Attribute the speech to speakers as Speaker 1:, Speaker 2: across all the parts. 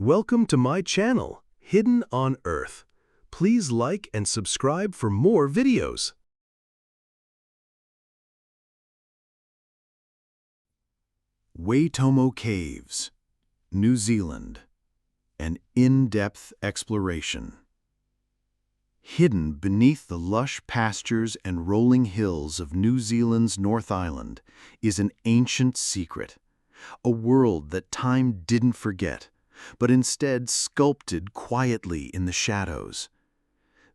Speaker 1: Welcome to my channel, Hidden on Earth. Please like and subscribe for more videos.
Speaker 2: Waitomo Caves, New Zealand. An in-depth exploration. Hidden beneath the lush pastures and rolling hills of New Zealand's North Island is an ancient secret, a world that time didn't forget, but instead sculpted quietly in the shadows.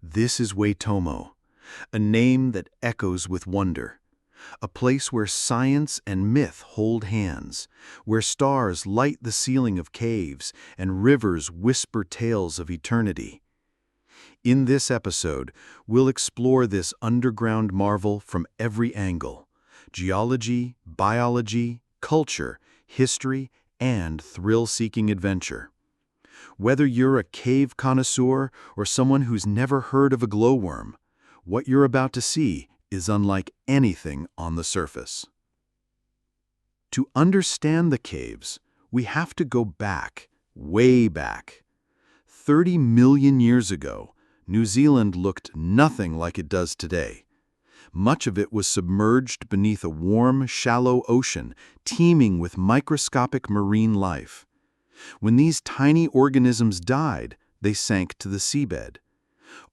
Speaker 2: This is Waitomo, a name that echoes with wonder, a place where science and myth hold hands, where stars light the ceiling of caves and rivers whisper tales of eternity. In this episode, we'll explore this underground marvel from every angle: geology, biology, culture, history, and thrill-seeking adventure. Whether you're a cave connoisseur or someone who's never heard of a glowworm, what you're about to see is unlike anything on the surface. To understand the caves, we have to go back, way back. 30 million years ago, New Zealand looked nothing like it does today. Much of it was submerged beneath a warm, shallow ocean teeming with microscopic marine life. When these tiny organisms died, they sank to the seabed.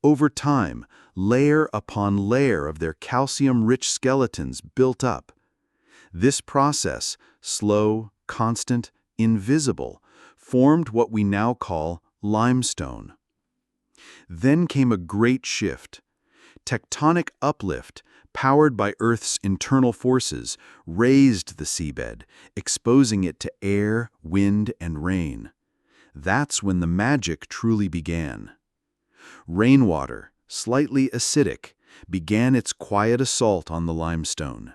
Speaker 2: Over time, layer upon layer of their calcium-rich skeletons built up. This process, slow, constant, invisible, formed what we now call limestone. Then came a great shift. Tectonic uplift, powered by Earth's internal forces, raised the seabed, exposing it to air, wind, and rain. That's when the magic truly began. Rainwater, slightly acidic, began its quiet assault on the limestone.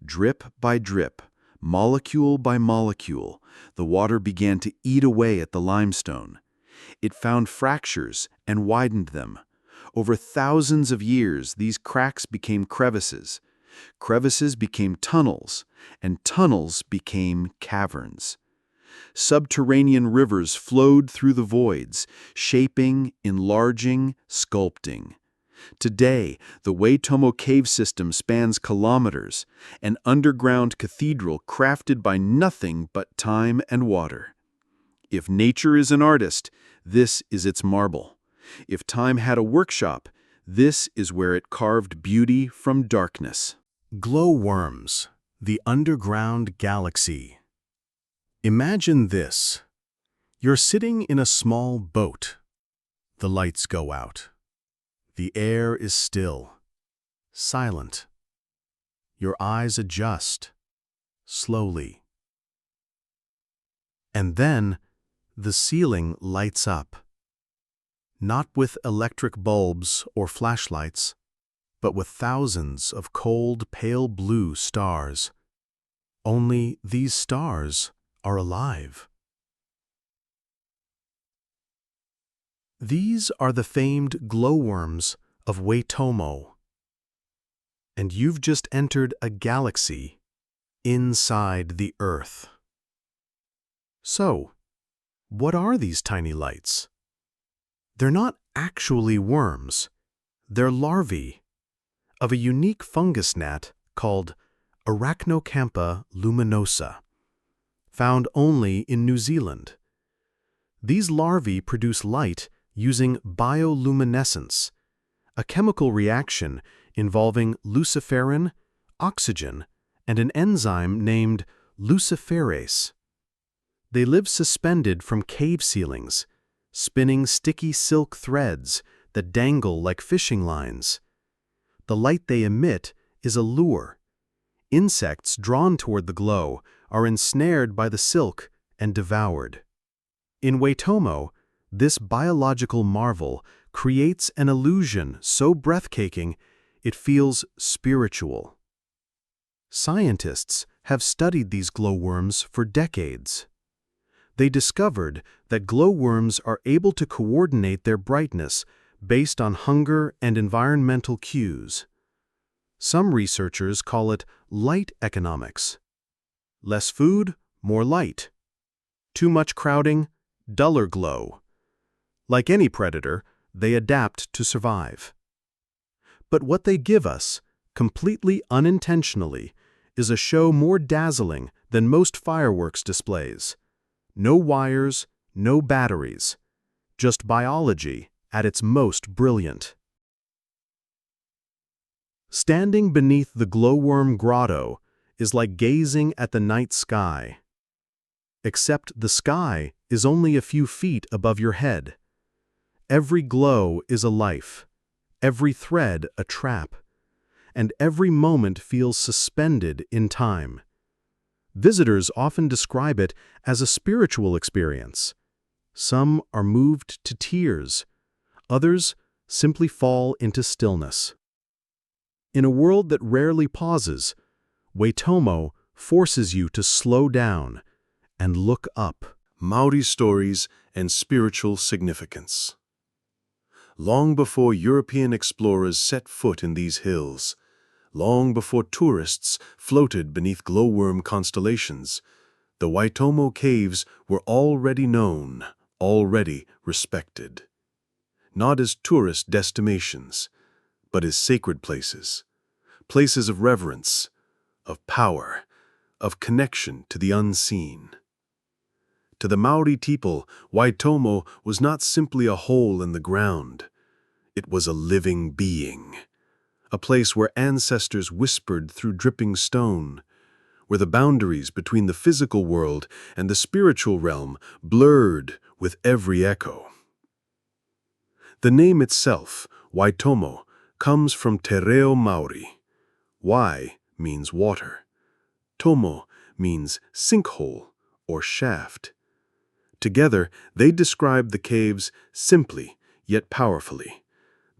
Speaker 2: Drip by drip, molecule by molecule, the water began to eat away at the limestone. It found fractures and widened them. Over thousands of years, these cracks became crevices. Crevices became tunnels, and tunnels became caverns. Subterranean rivers flowed through the voids, shaping, enlarging, sculpting. Today, the Waitomo Cave system spans kilometers, an underground cathedral crafted by nothing but time and water. If nature is an artist, this is its marble. If time had a workshop, this is where it carved beauty from darkness.
Speaker 1: Glowworms, the underground galaxy. Imagine this. You're sitting in a small boat. The lights go out. The air is still, silent. Your eyes adjust, slowly. And then, the ceiling lights up. Not with electric bulbs or flashlights, but with thousands of cold, pale blue stars. Only these stars are alive. These are the famed glowworms of Waitomo. And you've just entered a galaxy inside the Earth. So, what are these tiny lights? They're not actually worms. They're larvae of a unique fungus gnat called Arachnocampa luminosa, found only in New Zealand. These larvae produce light using bioluminescence, a chemical reaction involving luciferin, oxygen, and an enzyme named luciferase. They live suspended from cave ceilings, spinning sticky silk threads that dangle like fishing lines. The light they emit is a lure. Insects drawn toward the glow are ensnared by the silk and devoured. In Waitomo, this biological marvel creates an illusion so breathtaking it feels spiritual. Scientists have studied these glowworms for decades. They discovered that glowworms are able to coordinate their brightness based on hunger and environmental cues. Some researchers call it light economics. Less food, more light. Too much crowding, duller glow. Like any predator, they adapt to survive. But what they give us, completely unintentionally, is a show more dazzling than most fireworks displays. No wires, no batteries, just biology at its most brilliant. Standing beneath the Glowworm grotto is like gazing at the night sky. Except the sky is only a few feet above your head. Every glow is a life, every thread a trap, and every moment feels suspended in time. Visitors often describe it as a spiritual experience. Some are moved to tears, others simply fall into stillness. In a world that rarely pauses, Waitomo forces you to slow down and look up.
Speaker 2: Māori stories and spiritual significance. Long before European explorers set foot in these hills, long before tourists floated beneath glowworm constellations, the Waitomo Caves were already known, already respected. Not as tourist destinations, but as sacred places, places of reverence, of power, of connection to the unseen. To the Māori people, Waitomo was not simply a hole in the ground. It was a living being, a place where ancestors whispered through dripping stone, where the boundaries between the physical world and the spiritual realm blurred with every echo. The name itself, Waitomo, comes from Te Reo Māori. Wai means water. Tomo means sinkhole or shaft. Together, they describe the caves simply yet powerfully,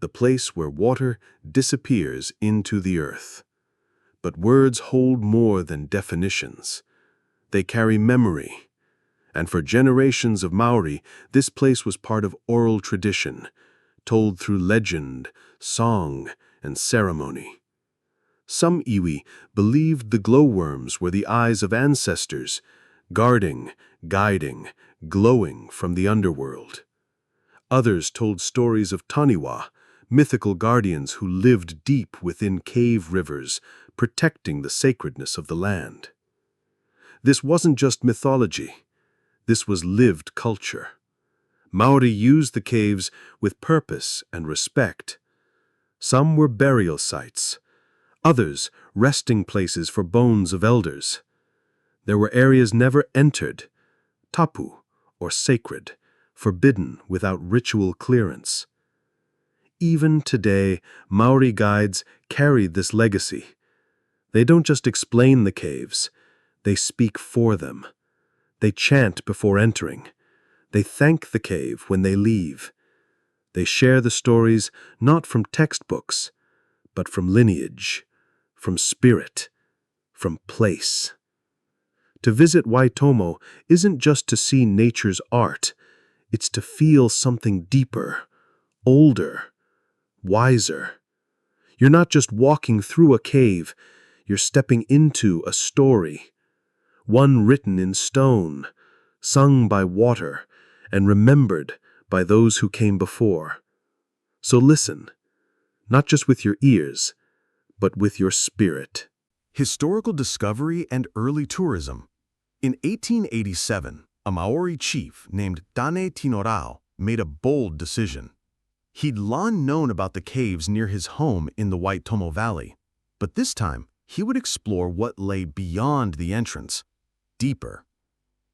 Speaker 2: the place where water disappears into the earth. But words hold more than definitions. They carry memory. And for generations of Māori, this place was part of oral tradition, told through legend, song, and ceremony. Some iwi believed the glowworms were the eyes of ancestors, guarding, guiding, glowing from the underworld. Others told stories of Taniwa, mythical guardians who lived deep within cave rivers, protecting the sacredness of the land. This wasn't just mythology. This was lived culture. Māori used the caves with purpose and respect. Some were burial sites, others resting places for bones of elders. There were areas never entered, tapu, or sacred, forbidden without ritual clearance. Even today, Māori guides carry this legacy. They don't just explain the caves, they speak for them. They chant before entering. They thank the cave when they leave. They share the stories not from textbooks, but from lineage, from spirit, from place. To visit Waitomo isn't just to see nature's art, it's to feel something deeper, older, wiser. You're not just walking through a cave, you're stepping into a story. One written in stone, sung by water, and remembered by those who came before. So listen, not just with your ears, but with your spirit. Historical discovery and early tourism. In 1887, a Maori chief named Dane Tinorau made a bold decision. He'd long known about the caves near his home in the Waitomo Valley, but this time he would explore what lay beyond the entrance, deeper.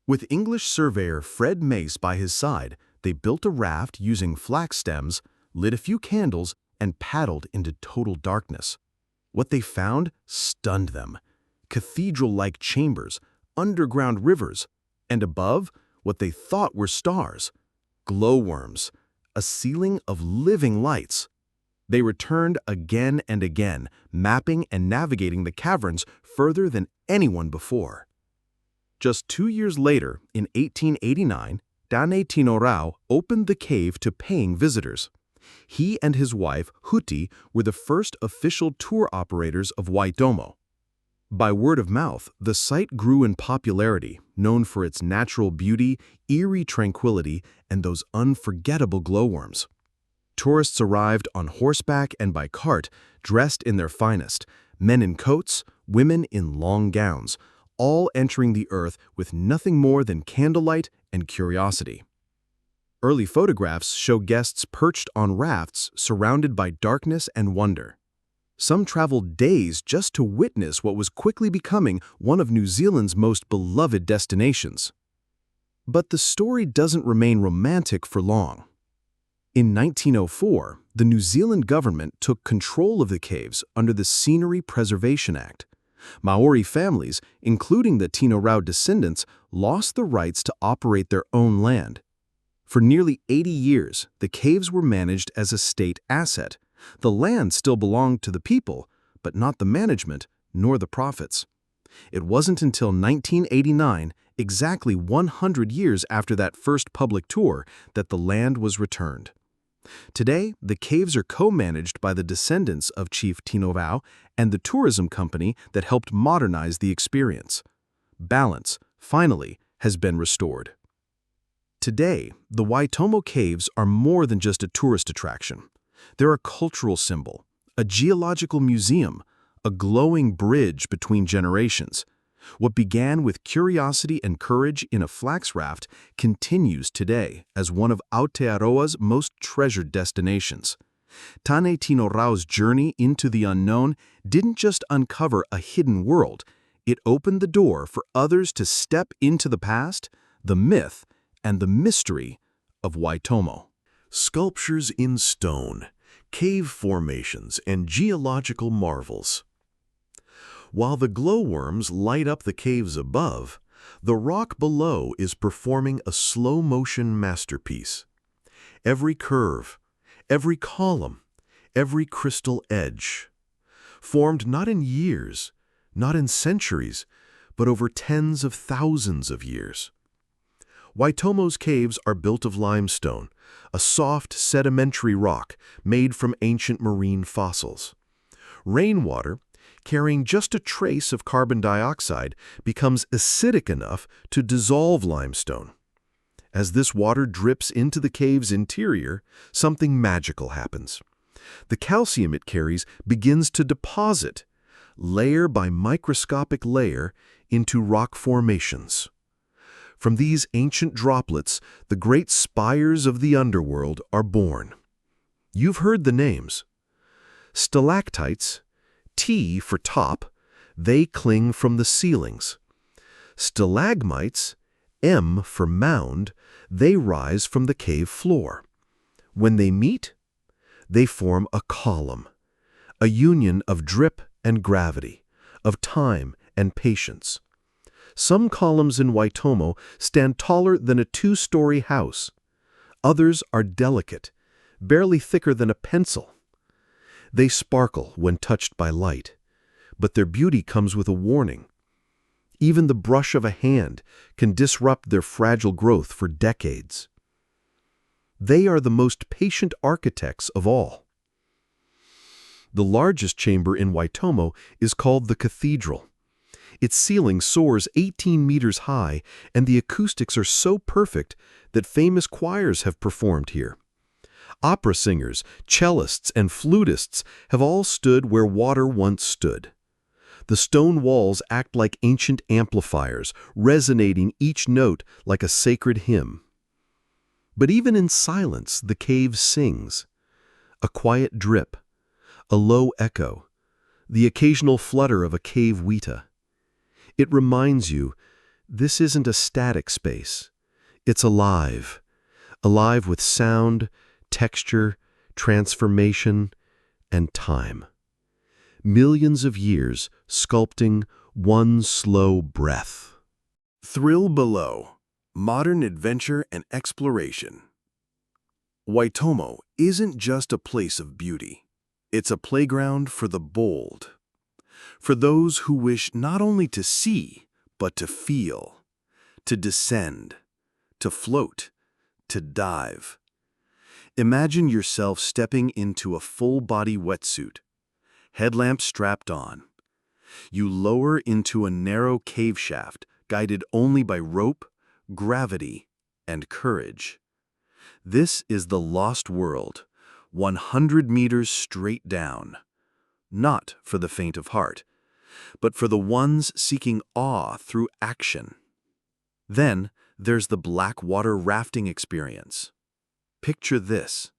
Speaker 2: With English surveyor Fred Mace by his side, they built a raft using flax stems, lit a few candles, and paddled into total darkness. What they found stunned them. Cathedral-like chambers, underground rivers, and above, what they thought were stars. Glowworms, a ceiling of living lights. They returned again and again, mapping and navigating the caverns further than anyone before. Just 2 years later, in 1889, Dane Tinorau opened the cave to paying visitors. He and his wife, Huti, were the first official tour operators of Waitomo.
Speaker 1: By word of mouth, the site grew in popularity, known for its natural beauty, eerie tranquility, and those unforgettable glowworms. Tourists arrived on horseback and by cart, dressed in their finest, men in coats, women in long gowns, all entering the earth with nothing more than candlelight and curiosity. Early photographs show guests perched on rafts surrounded by darkness and wonder. Some traveled days just to witness what was quickly becoming one of New Zealand's most beloved destinations. But the story doesn't remain romantic for long. In 1904, the New Zealand government took control of the caves under the Scenery Preservation Act. Maori families, including the Tino Rao descendants, lost the rights to operate their own land. For nearly 80 years, the caves were managed as a state asset. The land still belonged to the people, but not the management nor the profits. It wasn't until 1989, exactly 100 years after that first public tour, that the land was returned. Today, the caves are co-managed by the descendants of Chief Tino Rao and the tourism company that helped modernize the experience. Balance, finally, has been restored. Today, the Waitomo Caves are more than just a tourist attraction. They're a cultural symbol, a geological museum, a glowing bridge between generations. What began with curiosity and courage in a flax raft continues today as one of Aotearoa's most treasured destinations. Tane Tino Rao's journey into the unknown didn't just uncover a hidden world, it opened the door for others to step into the past, the myth, and the mystery of Waitomo.
Speaker 3: Sculptures in stone, cave formations, and geological marvels. While the glowworms light up the caves above, the rock below is performing a slow-motion masterpiece. Every curve, every column, every crystal edge, formed not in years, not in centuries, but over tens of thousands of years. Waitomo's caves are built of limestone, a soft sedimentary rock made from ancient marine fossils. Rainwater, carrying just a trace of carbon dioxide, becomes acidic enough to dissolve limestone. As this water drips into the cave's interior, something magical happens. The calcium it carries begins to deposit, layer by microscopic layer, into rock formations. From these ancient droplets, the great spires of the underworld are born. You've heard the names. Stalactites, T for top, they cling from the ceilings. Stalagmites, M for mound, they rise from the cave floor. When they meet, they form a column, a union of drip and gravity, of time and patience. Some columns in Waitomo stand taller than a two-story house. Others are delicate, barely thicker than a pencil. They sparkle when touched by light, but their beauty comes with a warning. Even the brush of a hand can disrupt their fragile growth for decades. They are the most patient architects of all. The largest chamber in Waitomo is called the Cathedral. Its ceiling soars 18 meters high, and the acoustics are so perfect that famous choirs have performed here. Opera singers, cellists, and flutists have all stood where water once stood. The stone walls act like ancient amplifiers, resonating each note like a sacred hymn. But even in silence, the cave sings. A quiet drip, a low echo, the occasional flutter of a cave weta. It reminds you, this isn't a static space. It's alive. Alive with sound, texture, transformation, and time. Millions of years sculpting one slow breath.
Speaker 1: Thrill below, modern adventure and exploration. Waitomo isn't just a place of beauty. It's a playground for the bold. For those who wish not only to see, but to feel, to descend, to float, to dive. Imagine yourself stepping into a full-body wetsuit, headlamp strapped on.
Speaker 3: You lower into a narrow cave shaft, guided only by rope, gravity, and courage. This is the lost world, 100 meters straight down. Not for the faint of heart, but for the ones seeking awe through action. Then there's the blackwater rafting experience. Picture this.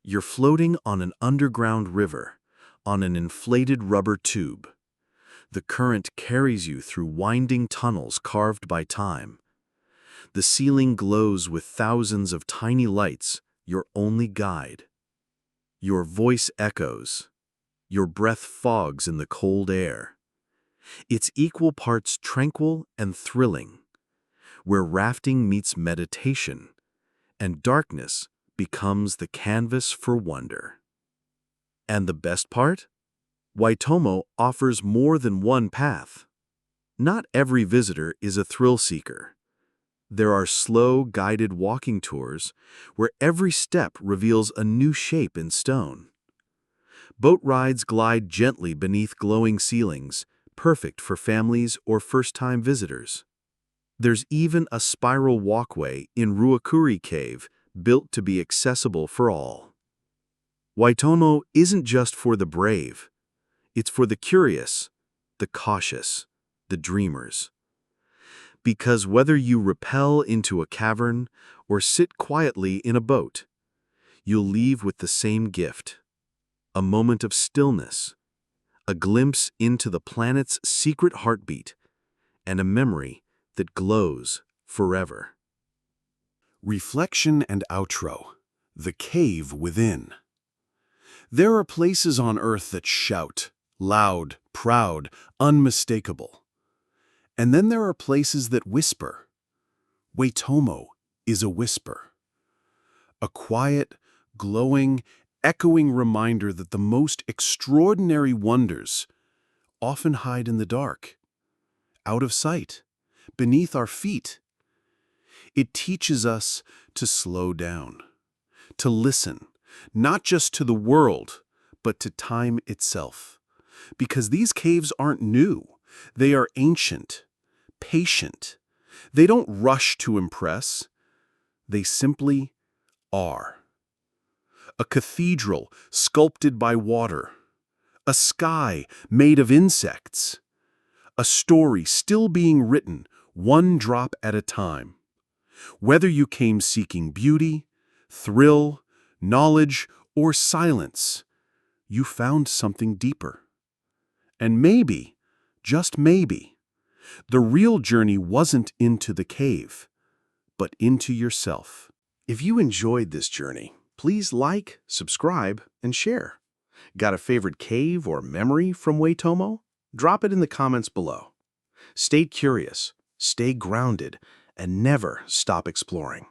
Speaker 3: You're floating on an underground river, on an inflated rubber tube. The current carries you through winding tunnels carved by time. The ceiling glows with thousands of tiny lights, your only guide. Your voice echoes. Your breath fogs in the cold air. It's equal parts tranquil and thrilling, where rafting meets meditation, and darkness becomes the canvas for wonder. And the best part? Waitomo offers more than one path. Not every visitor is a thrill seeker. There are slow, guided walking tours where every step reveals a new shape in stone. Boat rides glide gently beneath glowing ceilings, perfect for families or first-time visitors. There's even a spiral walkway in Ruakuri Cave built to be accessible for all. Waitomo isn't just for the brave. It's for the curious, the cautious, the dreamers. Because whether you rappel into a cavern or sit quietly in a boat, you'll leave with the same gift: a moment of stillness, a glimpse into the planet's secret heartbeat, and a memory that glows forever.
Speaker 1: Reflection and outro. The cave within. There are places on Earth that shout, loud, proud, unmistakable. And then there are places that whisper. Waitomo is a whisper. A quiet, glowing, echoing reminder that the most extraordinary wonders often hide in the dark, out of sight, beneath our feet. It teaches us to slow down, to listen, not just to the world, but to time itself. Because these caves aren't new. They are ancient, patient. They don't rush to impress. They simply are. A cathedral sculpted by water. A sky made of insects. A story still being written, one drop at a time. Whether you came seeking beauty, thrill, knowledge, or silence, you found something deeper. And maybe, just maybe, the real journey wasn't into the cave, but into yourself. If you enjoyed this journey, please like, subscribe, and share. Got a favorite cave or memory from Waitomo? Drop it in the comments below. Stay curious, stay grounded, and never stop exploring.